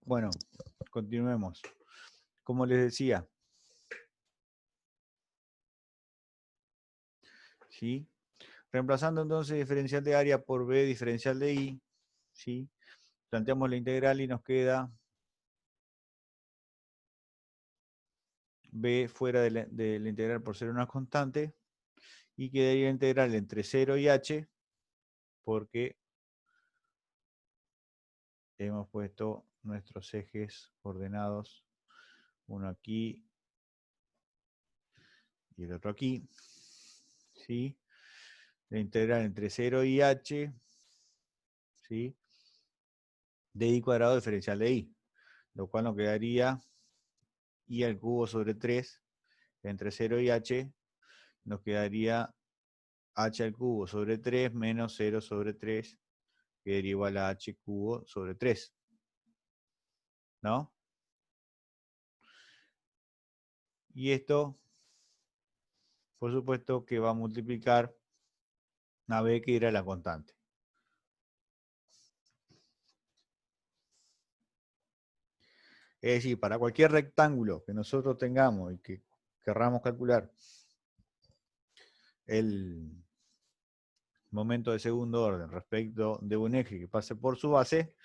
Bueno, continuemos. Como les decía, ¿sí? Reemplazando entonces diferencial de área por B diferencial de I, ¿sí? Planteamos la integral y nos queda B fuera de la integral por ser una constante y quedaría la integral entre 0 y h porque hemos puesto nuestros ejes ordenados, uno aquí y el otro aquí, ¿sí? La integral entre 0 y h, ¿sí? De I cuadrado diferencial de I, lo cual nos quedaría I al cubo sobre 3 entre 0 y h, nos quedaría h al cubo sobre 3 menos 0 sobre 3, que sería igual a h cubo sobre 3, ¿no? Y esto, por supuesto, que va a multiplicar a b, que era la constante. Es decir, para cualquier rectángulo que nosotros tengamos y que querramos calcular el momento de segundo orden respecto de un eje que pase por su base,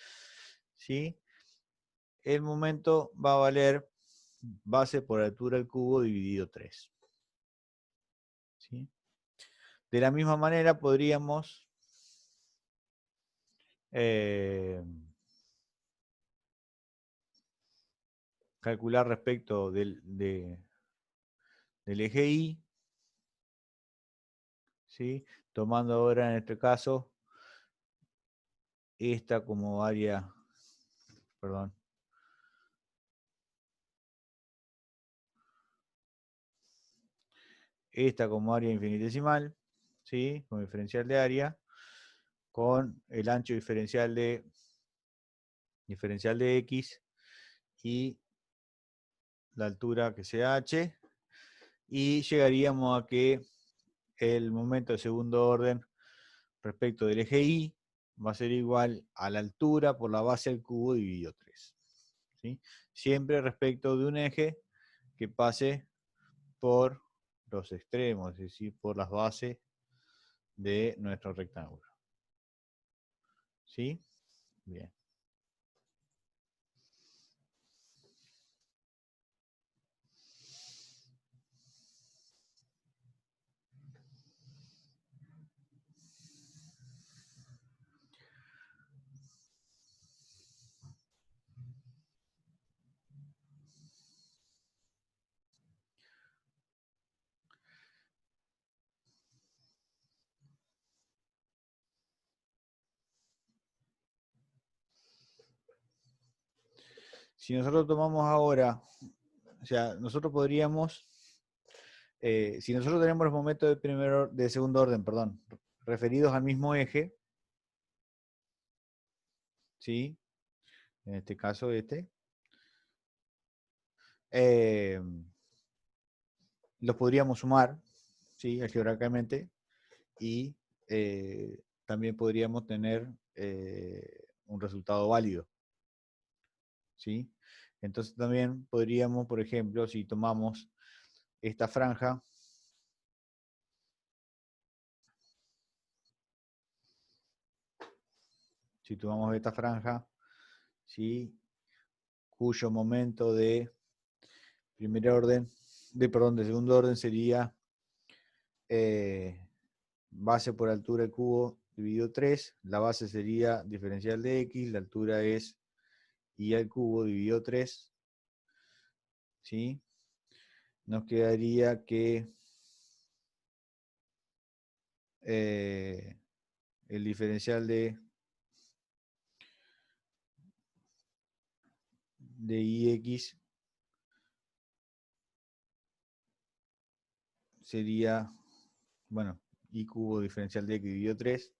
¿sí? El momento va a valer base por altura al cubo dividido 3. ¿Sí? De la misma manera podríamos calcular respecto del eje Y, ¿sí? Tomando ahora en este caso esta como área, perdón, esta como área infinitesimal, ¿sí? Con diferencial de área, con el ancho diferencial de x y la altura que sea h, y llegaríamos a que el momento de segundo orden respecto del eje Y va a ser igual a la altura por la base al cubo dividido 3. ¿Sí? Siempre respecto de un eje que pase por los extremos, es decir, por las bases de nuestro rectángulo. ¿Sí? Bien. Si nosotros tomamos ahora, o sea, nosotros podríamos, si nosotros tenemos los momentos de segundo orden, perdón, referidos al mismo eje, ¿sí? En este caso eh, los podríamos sumar, ¿sí? Algebraicamente, y también podríamos tener un resultado válido, ¿sí? Entonces también podríamos, por ejemplo, si tomamos esta franja, ¿sí? Cuyo momento de primer orden, de segundo orden sería base por altura al cubo dividido 3, la base sería diferencial de x, la altura es y al cubo dividido 3, ¿sí? Nos quedaría que el diferencial de ix sería, bueno, y cubo diferencial de x dividido 3.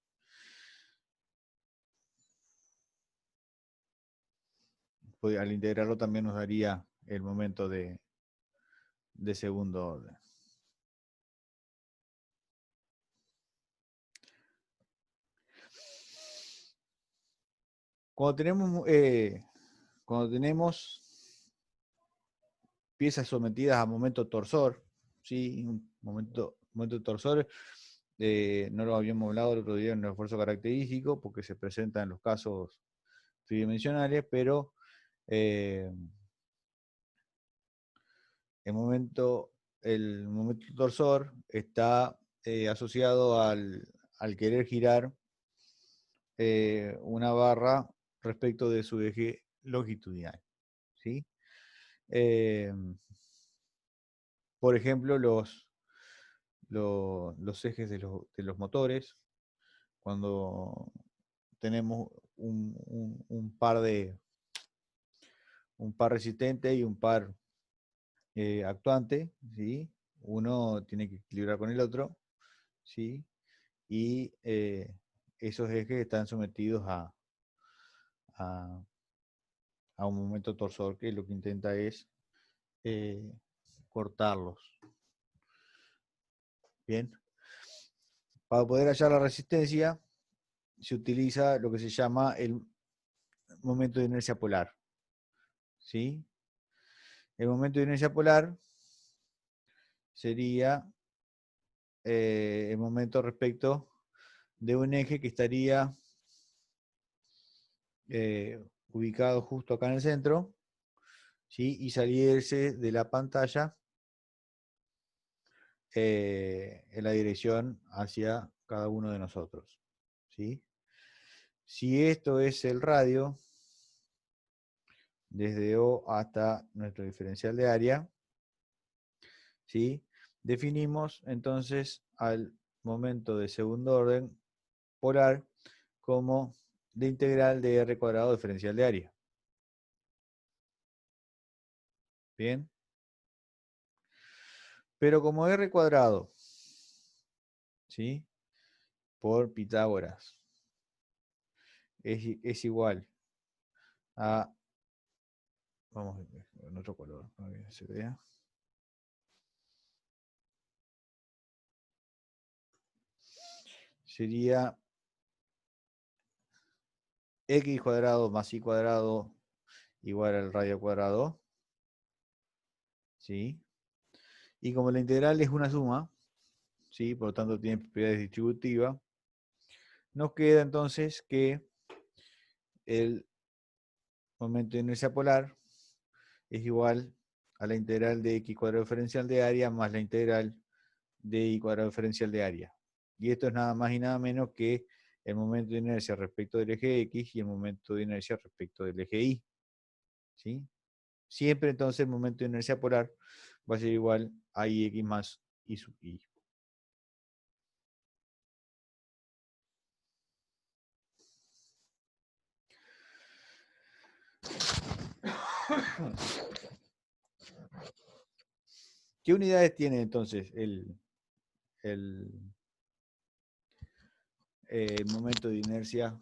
Al integrarlo también nos daría el momento de segundo orden. Cuando cuando tenemos piezas sometidas a momento torsor, ¿sí? Un momento torsor, no lo habíamos hablado el otro día en el esfuerzo característico, porque se presenta en los casos tridimensionales, pero el momento torsor está asociado al querer girar una barra respecto de su eje longitudinal, ¿sí? Por ejemplo, los ejes de los motores, cuando tenemos un par resistente y un par actuante, ¿sí? Uno tiene que equilibrar con el otro, ¿sí? Y esos ejes están sometidos a un momento torsor que lo que intenta es cortarlos. Bien. Para poder hallar la resistencia se utiliza lo que se llama el momento de inercia polar, ¿sí? El momento de inercia polar sería el momento respecto de un eje que estaría ubicado justo acá en el centro, ¿sí? Y salirse de la pantalla en la dirección hacia cada uno de nosotros, ¿sí? Si esto es el radio, desde O hasta nuestro diferencial de área, ¿sí? Definimos entonces al momento de segundo orden polar como de integral de R cuadrado diferencial de área. Bien. Pero como R cuadrado, ¿sí? Por Pitágoras es igual a, vamos a ver, en otro color, para que se vea. Sería x cuadrado más y cuadrado igual al radio cuadrado, ¿sí? Y como la integral es una suma, ¿sí? Por lo tanto tiene propiedades distributivas, nos queda entonces que el momento de inercia polar es igual a la integral de x cuadrado diferencial de área más la integral de y cuadrado diferencial de área. Y esto es nada más y nada menos que el momento de inercia respecto del eje X y el momento de inercia respecto del eje Y. ¿Sí? Siempre entonces el momento de inercia polar va a ser igual a IX más I sub I. ¿Qué unidades tiene entonces el momento de inercia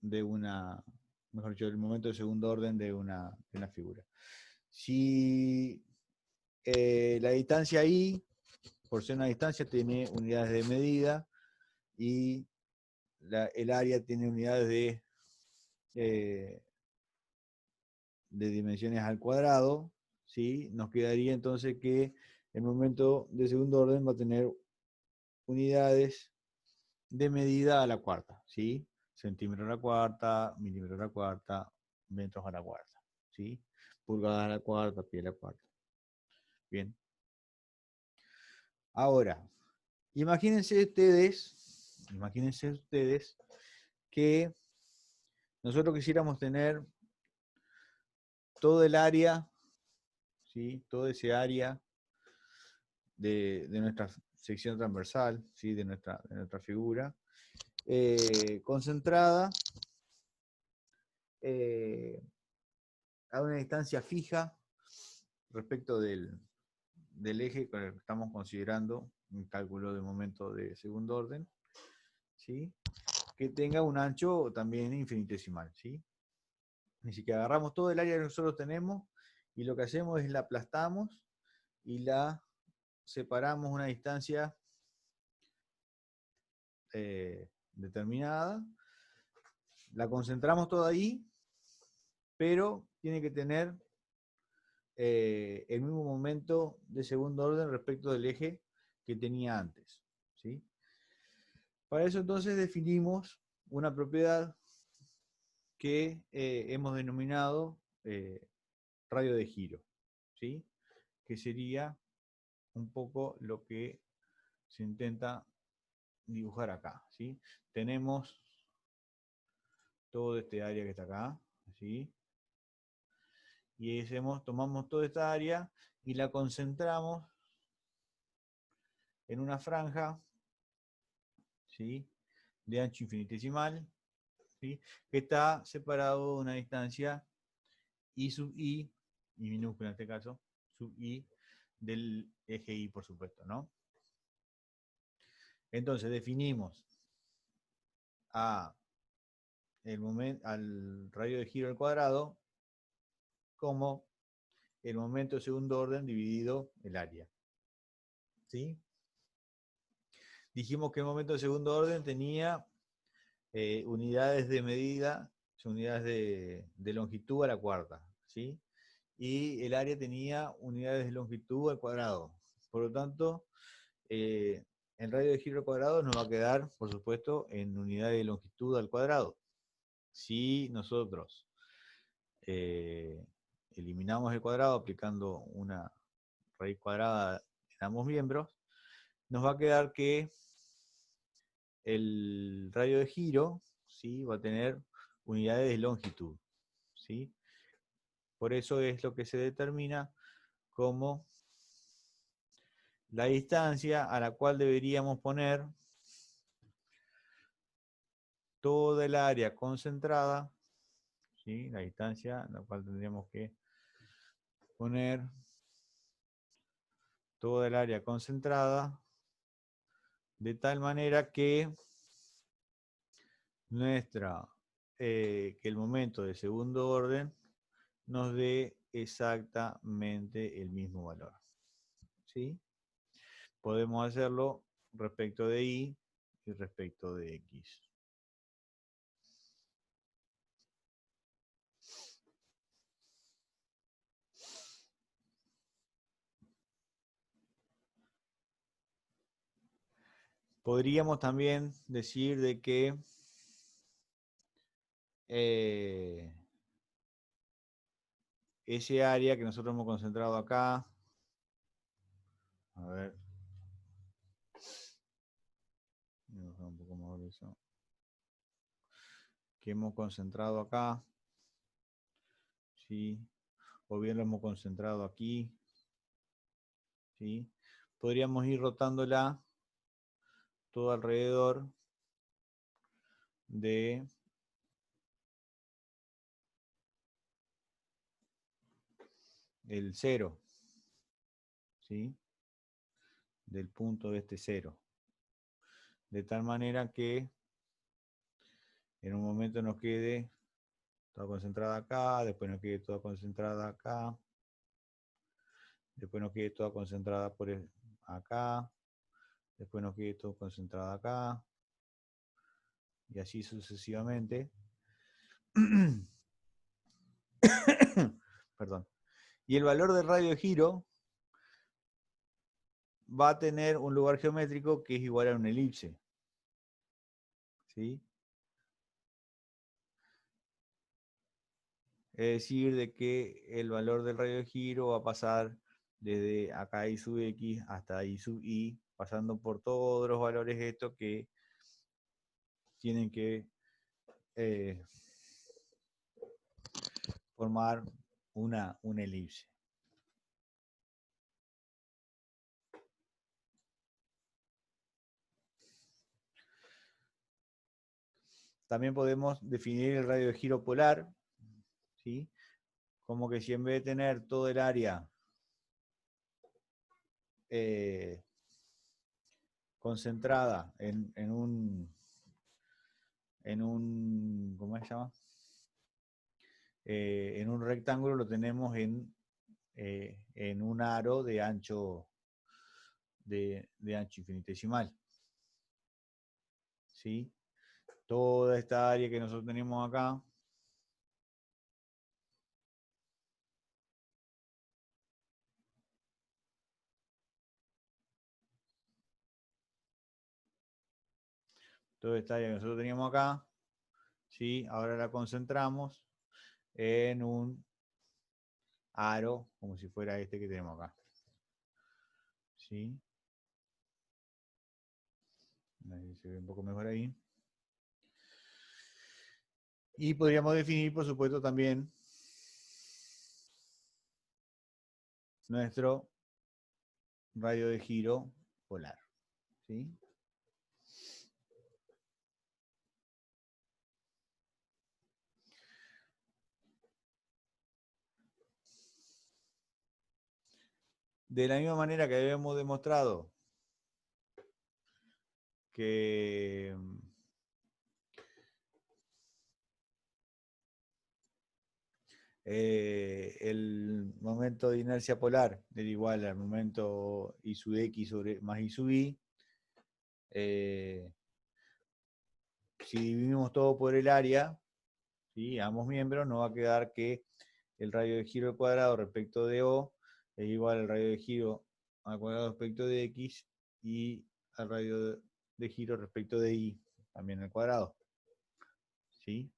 de una, mejor dicho, el momento de segundo orden de una figura? Si la distancia I, por ser una distancia, tiene unidades de medida y el área tiene unidades de dimensiones al cuadrado, ¿sí? Nos quedaría entonces que el momento de segundo orden va a tener unidades de medida a la cuarta, ¿sí? Centímetros a la cuarta, milímetros a la cuarta, metros a la cuarta, ¿sí? Pulgadas a la cuarta, pie a la cuarta. Bien. Ahora, imagínense ustedes que nosotros quisiéramos tener todo el área, ¿sí? Todo ese área de nuestra sección transversal, ¿sí? de nuestra figura, concentrada a una distancia fija respecto del eje con el que estamos considerando un cálculo de momento de segundo orden, ¿sí? Que tenga un ancho también infinitesimal, ¿sí? Así que agarramos todo el área que nosotros tenemos y lo que hacemos es la aplastamos y la separamos una distancia determinada, la concentramos toda ahí, pero tiene que tener el mismo momento de segundo orden respecto del eje que tenía antes, ¿sí? Para eso entonces definimos una propiedad que hemos denominado radio de giro, ¿sí? Que sería un poco lo que se intenta dibujar acá, ¿sí? Tenemos todo este área que está acá, ¿sí? Y tomamos toda esta área y la concentramos en una franja, ¿sí? De ancho infinitesimal, ¿sí? Que está separado de una distancia I sub I, y minúscula en este caso, sub I, del eje Y, por supuesto, ¿no? Entonces definimos al radio de giro al cuadrado como el momento de segundo orden dividido el área, ¿sí? Dijimos que el momento de segundo orden tenía unidades de medida, unidades de longitud a la cuarta, ¿sí? Y el área tenía unidades de longitud al cuadrado. Por lo tanto, el radio de giro al cuadrado nos va a quedar, por supuesto, en unidades de longitud al cuadrado. Si nosotros eliminamos el cuadrado aplicando una raíz cuadrada en ambos miembros, nos va a quedar que el radio de giro, ¿sí? Va a tener unidades de longitud, ¿sí? Por eso es lo que se determina como la distancia a la cual deberíamos poner toda el área concentrada, ¿sí? La distancia a la cual tendríamos que poner toda el área concentrada de tal manera que que el momento de segundo orden nos dé exactamente el mismo valor, ¿sí? Podemos hacerlo respecto de Y y respecto de X. Podríamos también decir de que ese área que nosotros hemos concentrado acá, a ver, voy a bajar un poco más de eso, que hemos concentrado acá, ¿sí? O bien lo hemos concentrado aquí, ¿sí? Podríamos ir rotándola todo alrededor de el 0, ¿sí? Del punto de este 0. De tal manera que en un momento nos quede toda concentrada acá, después nos quede toda concentrada acá, después nos quede toda concentrada acá, después nos quede toda concentrada acá, y así sucesivamente. Perdón. Y el valor del radio de giro va a tener un lugar geométrico que es igual a una elipse, ¿sí? Es decir, de que el valor del radio de giro va a pasar desde acá I sub X hasta I sub Y, pasando por todos los valores estos que tienen que formar una elipse. También podemos definir el radio de giro polar, ¿sí? Como que si en vez de tener todo el área concentrada en un, ¿cómo se llama? En un rectángulo lo tenemos en un aro de ancho infinitesimal, ¿sí? Toda esta área que nosotros tenemos acá Toda esta área que nosotros teníamos acá, ¿sí? Ahora la concentramos en un aro, como si fuera este que tenemos acá. ¿Sí? Ahí se ve un poco mejor ahí. Y podríamos definir, por supuesto, también nuestro radio de giro polar. ¿Sí? De la misma manera que habíamos demostrado que el momento de inercia polar era igual al momento I sub X sobre más I sub Y, si dividimos todo por el área, ¿sí? Ambos miembros, nos va a quedar que el radio de giro al cuadrado respecto de O es igual al radio de giro al cuadrado respecto de X y al radio de giro respecto de Y, también al cuadrado. ¿Sí?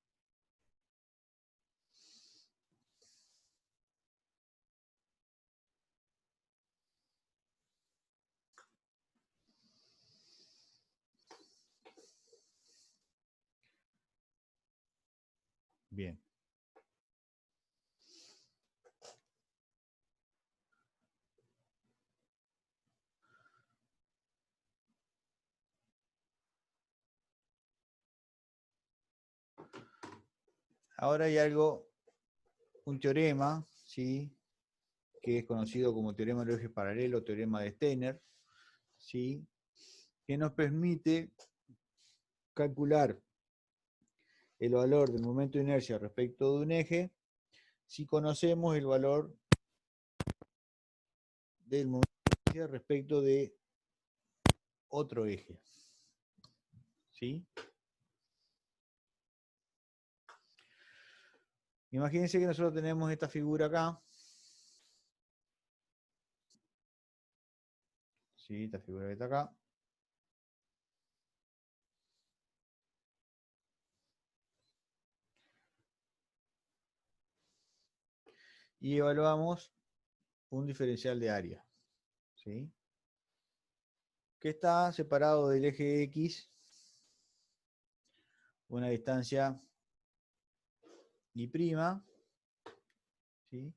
Bien. Ahora hay algo, un teorema, ¿sí? Que es conocido como teorema de los ejes paralelos, teorema de Steiner, ¿sí? Que nos permite calcular el valor del momento de inercia respecto de un eje si conocemos el valor del momento de inercia respecto de otro eje. ¿Sí? Imagínense que nosotros tenemos esta figura acá. ¿Sí? Esta figura que está acá. Y evaluamos un diferencial de área. ¿Sí? Que está separado del eje X una distancia y prima, ¿sí?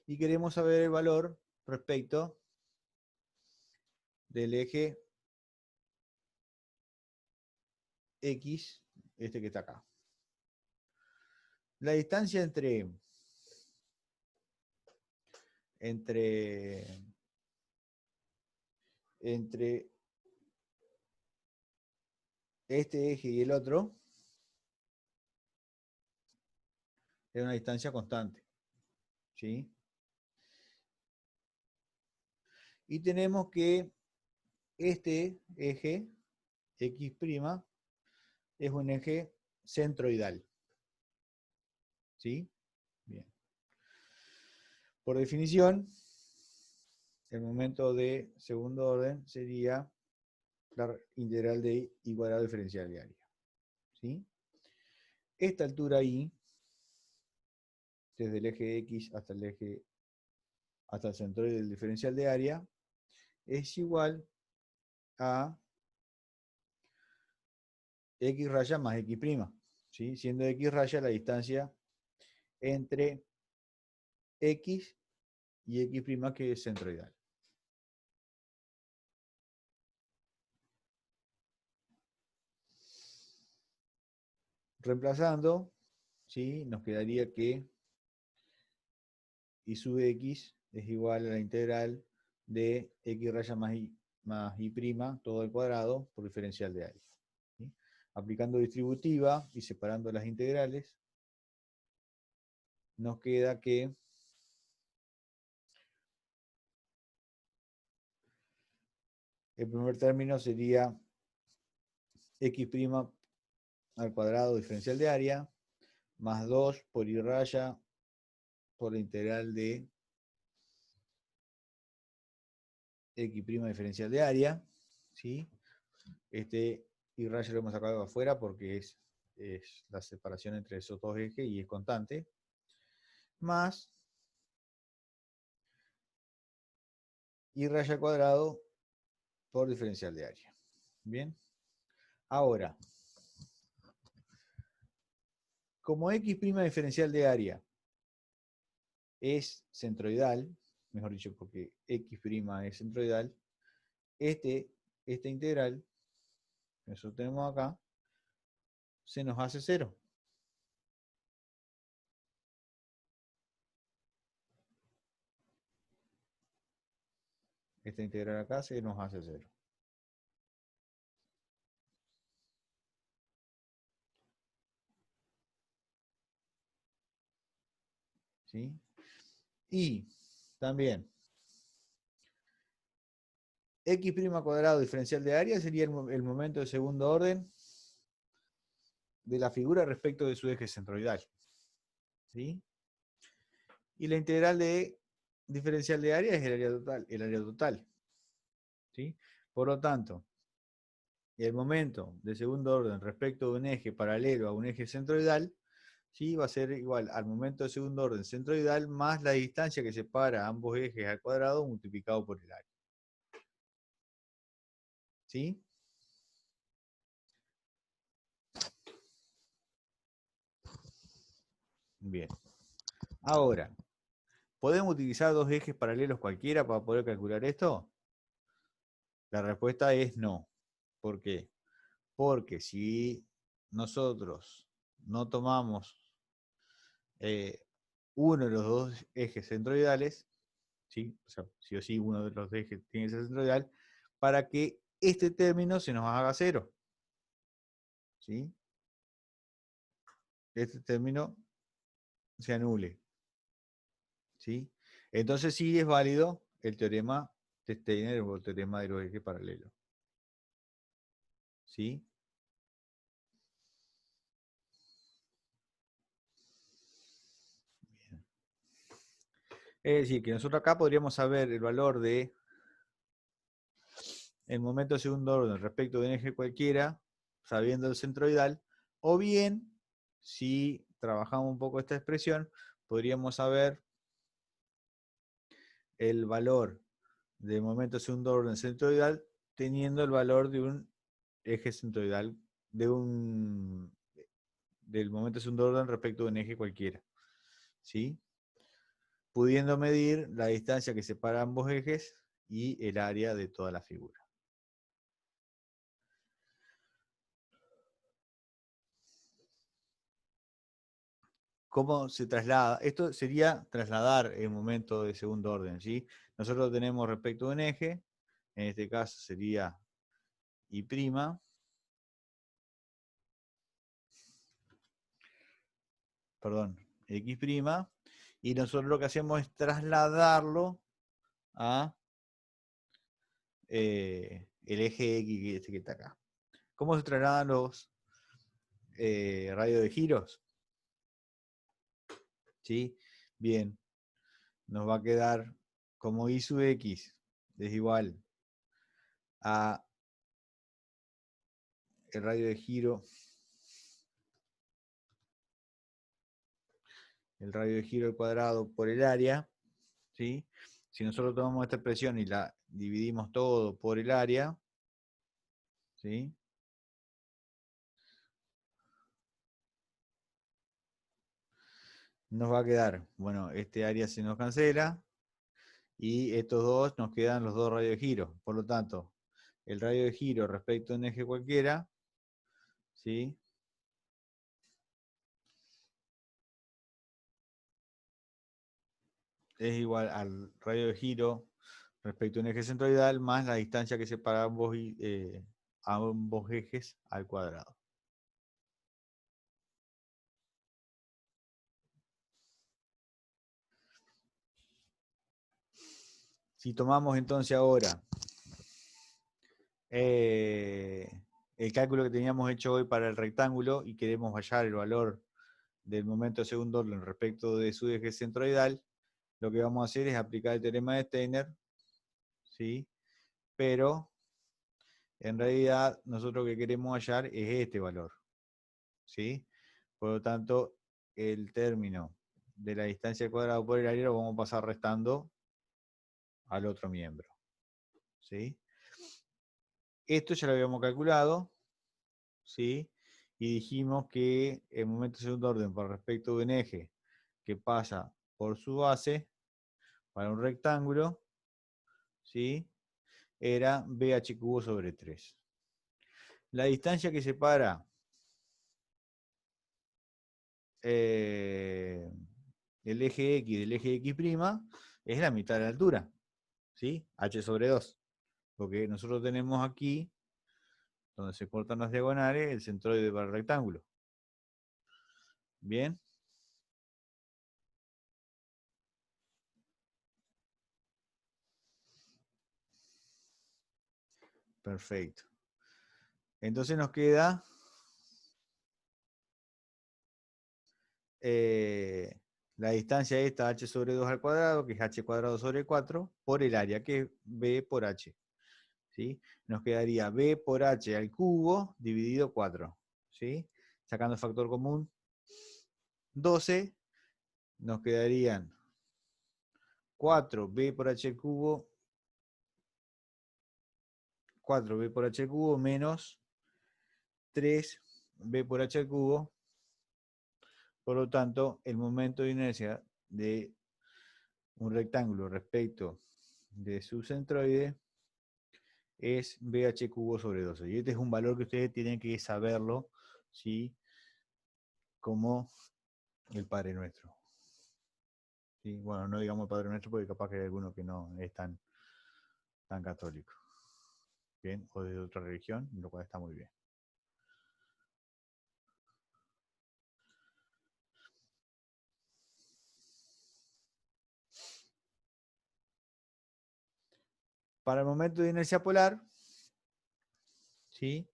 Y queremos saber el valor respecto del eje X, este que está acá. La distancia entre este eje y el otro es una distancia constante, ¿sí? Y tenemos que este eje X' es un eje centroidal, ¿sí? Bien. Por definición, el momento de segundo orden sería la integral de y cuadrado diferencial de área, ¿sí? Esta altura Y, desde el eje X hasta el centroide del diferencial de área, es igual a X raya más X', ¿sí? Siendo X raya la distancia entre X y X', que es centroidal. Reemplazando, ¿sí? Nos quedaría que Y sub X es igual a la integral de X raya más Y', todo al cuadrado, por diferencial de área. ¿Sí? Aplicando distributiva y separando las integrales, nos queda que el primer término sería X' al cuadrado diferencial de área, más 2 por Y raya por la integral de X' diferencial de área, ¿sí? Este y raya lo hemos sacado de afuera porque es la separación entre esos dos ejes y es constante, más y raya al cuadrado por diferencial de área. Bien, ahora, como x' diferencial de área es centroidal, mejor dicho, porque x' es centroidal, esta integral que nosotros tenemos acá se nos hace 0. Esta integral acá se nos hace 0. ¿Sí? Y también x' cuadrado diferencial de área sería el momento de segundo orden de la figura respecto de su eje centroidal. ¿Sí? Y la integral de diferencial de área es el área total. El área total. ¿Sí? Por lo tanto, el momento de segundo orden respecto de un eje paralelo a un eje centroidal, ¿sí? Va a ser igual al momento de segundo orden centroidal más la distancia que separa ambos ejes al cuadrado multiplicado por el área. ¿Sí? Bien. Ahora, ¿podemos utilizar dos ejes paralelos cualquiera para poder calcular esto? La respuesta es no. ¿Por qué? Porque si nosotros no tomamos uno de los dos ejes centroidales, ¿sí? O sea, sí o sí uno de los ejes tiene que ser centroidal, para que este término se nos haga 0. ¿Sí? Este término se anule. ¿Sí? Entonces sí es válido el teorema de Steiner o el teorema de los ejes paralelos. ¿Sí? Bien. Es decir, que nosotros acá podríamos saber el valor de el momento de segundo orden respecto de un eje cualquiera, sabiendo el centroidal, o bien, si trabajamos un poco esta expresión, podríamos saber el valor del momento de segundo orden centroidal teniendo el valor de un eje centroidal, del momento de segundo orden respecto de un eje cualquiera. ¿Sí? Pudiendo medir la distancia que separa ambos ejes y el área de toda la figura. ¿Cómo se traslada? Esto sería trasladar el momento de segundo orden, ¿sí? Nosotros tenemos respecto de un eje, en este caso sería Y', perdón, X', y nosotros lo que hacemos es trasladarlo a el eje X que está acá. ¿Cómo se trasladan los radios de giros? ¿Sí? Bien, nos va a quedar como Y sub X es igual a el radio de giro, al cuadrado por el área, ¿sí? Si nosotros tomamos esta expresión y la dividimos todo por el área, ¿sí? Nos va a quedar, bueno, este área se nos cancela y estos dos nos quedan los dos radios de giro. Por lo tanto, el radio de giro respecto a un eje cualquiera, ¿sí? Es igual al radio de giro respecto a un eje centroidal más la distancia que separa ambos ejes al cuadrado. Si tomamos entonces ahora el cálculo que teníamos hecho hoy para el rectángulo y queremos hallar el valor del momento de segundo orden respecto de su eje centroidal, lo que vamos a hacer es aplicar el teorema de Steiner, ¿sí? Pero En realidad, nosotros lo que queremos hallar es este valor, ¿sí? Por lo tanto, el término de la distancia al cuadrado por el área lo vamos a pasar restando al otro miembro, ¿sí? Esto ya lo habíamos calculado, ¿sí? Y dijimos que el momento de segundo orden por respecto de un eje que pasa por su base para un rectángulo, ¿sí? Era BH cubo sobre 3. La distancia que separa eh, el eje X del eje X' es la mitad de la altura, ¿sí? H sobre 2. Porque nosotros tenemos aquí, donde se cortan las diagonales, el centroide para el rectángulo. Bien. Perfecto. Entonces nos queda la distancia esta, h sobre 2 al cuadrado, que es h cuadrado sobre 4, por el área, que es b por h. ¿Sí? Nos quedaría b por h al cubo dividido 4. ¿Sí? Sacando el factor común 12, nos quedarían 4b por h al cubo, 4b por h al cubo menos 3b por h al cubo. Por lo tanto, el momento de inercia de un rectángulo respecto de su centroide es BH cubo sobre 12. Y este es un valor que ustedes tienen que saberlo, ¿sí? Como el Padre Nuestro. ¿Sí? Bueno, no digamos el Padre Nuestro porque capaz que hay alguno que no es tan católico. Bien, o de otra religión, lo cual está muy bien. Para el momento de inercia polar, ¿sí?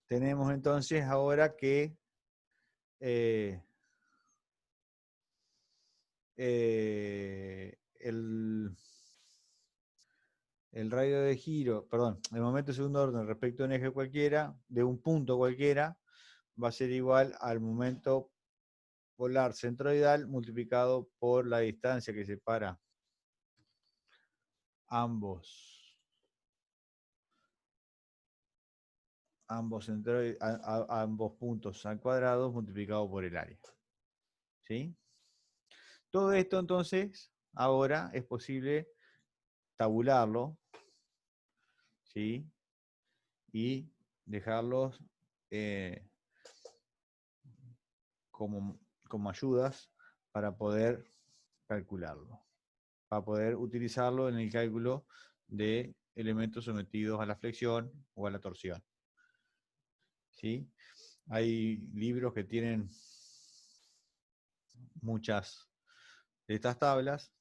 Tenemos entonces ahora que el radio de giro, perdón, el momento de segundo orden respecto a un eje cualquiera, de un punto cualquiera, va a ser igual al momento polar centroidal multiplicado por la distancia que separa ambos, ambos puntos al cuadrado multiplicado por el área. ¿Sí? Todo esto entonces ahora es posible tabularlo, ¿sí? Y dejarlos como ayudas para poder calcularlo, para poder utilizarlo en el cálculo de elementos sometidos a la flexión o a la torsión. ¿Sí? Hay libros que tienen muchas de estas tablas,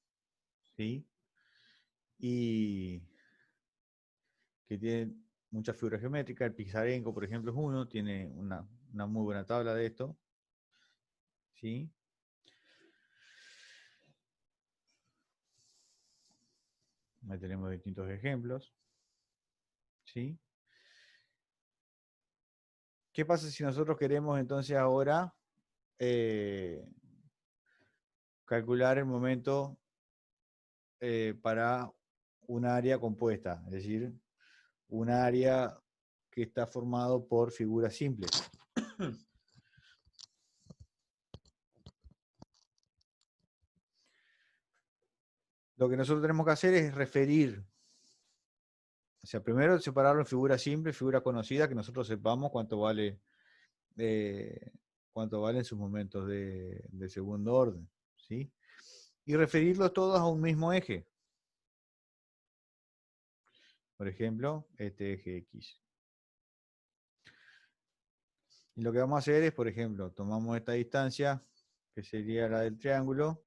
¿sí? Y que tienen muchas figuras geométricas. El Pisarenko, por ejemplo, es uno, tiene una muy buena tabla de esto, ¿sí? Ahí tenemos distintos ejemplos, ¿sí? ¿Qué pasa si nosotros queremos entonces ahora calcular el momento para un área compuesta? Es decir, un área que está formado por figuras simples. Lo que nosotros tenemos que hacer es referir, o sea, primero separarlo en figuras simples, figuras conocidas, que nosotros sepamos cuánto valen sus momentos de segundo orden, ¿sí? Y referirlos todos a un mismo eje. Por ejemplo, este eje X. Y lo que vamos a hacer es, por ejemplo, tomamos esta distancia, que sería la del triángulo,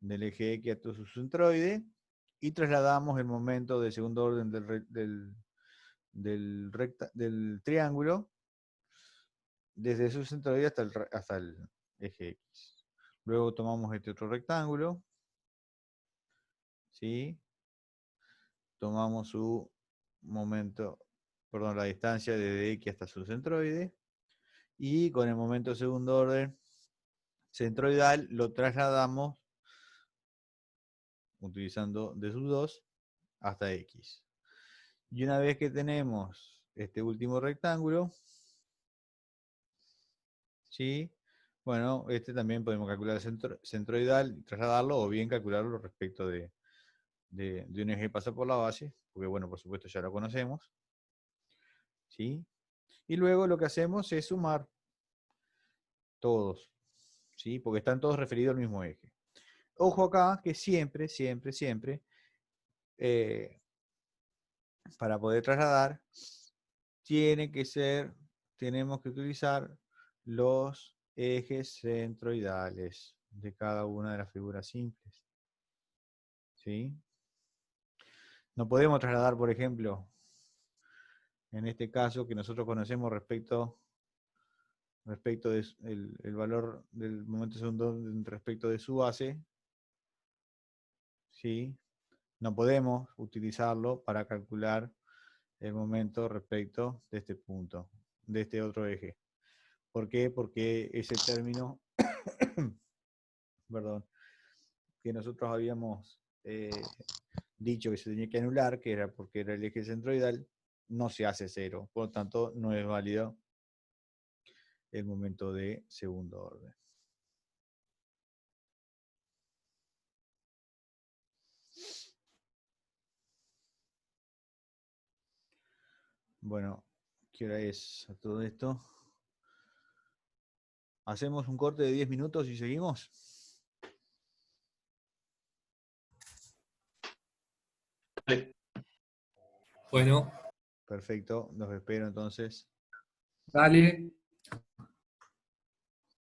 del eje X a su centroide, y trasladamos el momento de segundo orden del triángulo desde su centroide hasta el eje X. Luego tomamos este otro rectángulo, ¿sí? Tomamos su momento perdón, la distancia desde X hasta su centroide, y con el momento segundo orden centroidal lo trasladamos utilizando de sub 2 hasta X. Y una vez que tenemos este último rectángulo, ¿sí? Bueno, este también podemos calcular el centroidal y trasladarlo, o bien calcularlo respecto de un eje que pasa por la base, porque bueno, por supuesto ya lo conocemos, ¿sí? Y luego lo que hacemos es sumar todos, ¿sí? Porque están todos referidos al mismo eje. Ojo acá que siempre, siempre, siempre, eh, para poder trasladar, tenemos que utilizar los ejes centroidales de cada una de las figuras simples, ¿sí? No podemos trasladar, por ejemplo, en este caso que nosotros conocemos respecto del valor del momento segundo respecto de su base, ¿sí? No podemos utilizarlo para calcular el momento respecto de este punto, de este otro eje. ¿Por qué? Porque ese término, perdón, que nosotros habíamos dicho que se tenía que anular, que era porque era el eje centroidal, no se hace cero. Por lo tanto, no es válido el momento de segundo orden. Bueno, ¿qué hora es a todo esto? ¿Hacemos un corte de 10 minutos y seguimos? Bueno, Perfecto, los espero entonces. dale.